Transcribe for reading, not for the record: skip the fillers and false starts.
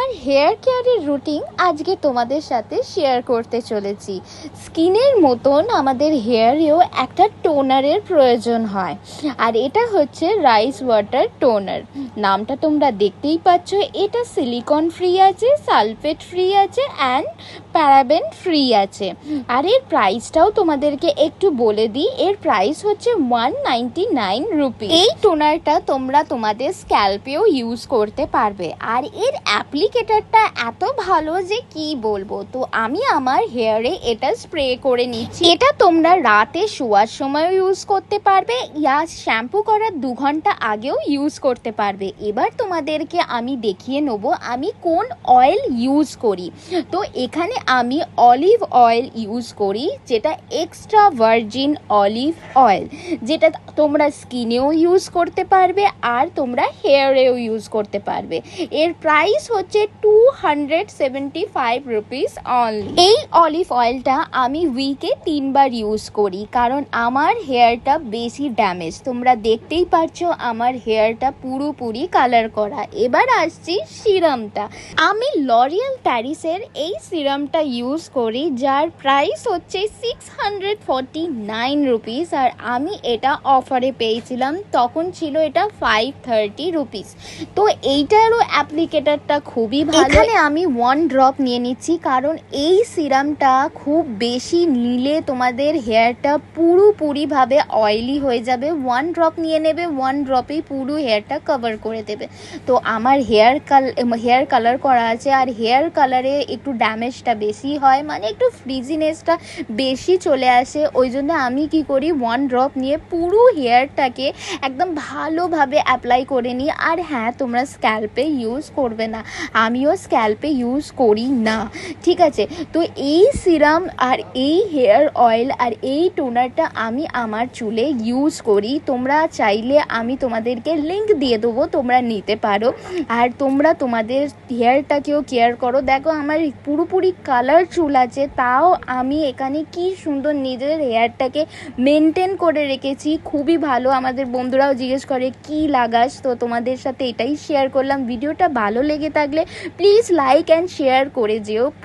আমার হেয়ার কেয়ারের রুটিন আজকে তোমাদের সাথে শেয়ার করতে চলেছি। স্কিনের মতন আমাদের হেয়ারেও একটা টোনারের প্রয়োজন হয়, আর এটা হচ্ছে রাইস ওয়াটার টোনার। নামটা তোমরা দেখতেই পাচ্ছ। এটা সিলিকন ফ্রি আছে, সালফেট ফ্রি আছে অ্যান্ড প্যারাবেন ফ্রি আছে। আর এর প্রাইসটাও তোমাদেরকে একটু বলে দিই। এর প্রাইস হচ্ছে 199 রুপি। এই টোনারটা তোমরা তোমাদের স্ক্যাল্পেও ইউজ করতে পারবে, আর এর অ্যাপ্লিকেটারটা এত ভালো যে কি বলবো। তো আমি আমার হেয়ারে এটা স্প্রে করে নিচ্ছি। এটা তোমরা রাতে শোয়ার সময়ও ইউজ করতে পারবে, ইয়া শ্যাম্পু করার 2 ঘন্টা আগেও ইউজ করতে পারবে। এবার তোমাদেরকে আমি দেখিয়ে নেব আমি কোন অয়েল ইউজ করি। তো এখানে আমি অলিভ অয়েল ইউজ করি, যেটা এক্সট্রা ভার্জিন অলিভ অয়েল, যেটা তোমরা স্কিনেও ইউজ করতে পারবে আর তোমরা হেয়ারেও ইউজ করতে পারবে। এর প্রাইস হচ্ছে 275 রুপিস অনলি। এই অলিভ অয়েলটা আমি উইকে 3 বার ইউজ করি, কারণ আমার হেয়ারটা বেশি ড্যামেজ। তোমরা দেখতেই পাচ্ছ আমার হেয়ারটা পুরোপুরি কালার করা। এবার আসছি সিরামটা। আমি লরিয়াল প্যারিসের এই সিরামটা ইউজ করি, যার প্রাইস হচ্ছে 649 রুপিস, আর আমি এটা অফারে পেয়েছিলাম। তখন ছিল এটা 530 রুপিস। তো এইটারও অ্যাপ্লিকেটারটা খুবই ভালো। এখানে আমি 1 ড্রপ নিয়ে নিচ্ছি, কারণ এই সিরামটা খুব বেশি নিলে তোমাদের হেয়ারটা পুরোপুরিভাবে অয়েলি হয়ে যাবে। 1 ড্রপ নিয়ে নেবে, 1 ড্রপেই পুরো হেয়ারটা কভার করে দেবে। তো আমার হেয়ার কালার করা আছে, আর হেয়ার কালারে একটু ড্যামেজটা বেশি হয়, মানে একটু ফ্রিজিনেসটা বেশি চলে আসে। ওই জন্য আমি কি করি, 1 ড্রপ নিয়ে পুরো হেয়ারটাকে একদম ভালোভাবে অ্যাপ্লাই করে নিই। আর হ্যাঁ, তোমরা স্ক্যাল্পে ইউজ করবে না, আমিও স্ক্যাল্পে ইউজ করি না, ঠিক আছে। তো এই সিরাম আর এই হেয়ার অয়েল আর এই টোনারটা আমি আমার চুলে ইউজ করি। তোমরা চাইলে আমি তোমাদেরকে লিংক দিয়ে দেবো, তোমরা নিতে পারো। আর তোমরা তোমাদের হেয়ারটাকেও কেয়ার করো। দেখো আমার পুরোপুরি কালার চুল আছে, তাও আমি এখানে কি সুন্দর নিজের হেয়ারটাকে মেনটেন করে রেখেছি। খুবই ভালো। আমাদের বন্ধুরাও জিজ্ঞেস করে কি লাগাস, তো তোমাদের সাথে এটাই শেয়ার করলাম। ভিডিওটা ভালো লেগে থাকলে প্লিজ লাইক অ্যান্ড শেয়ার করে যেও।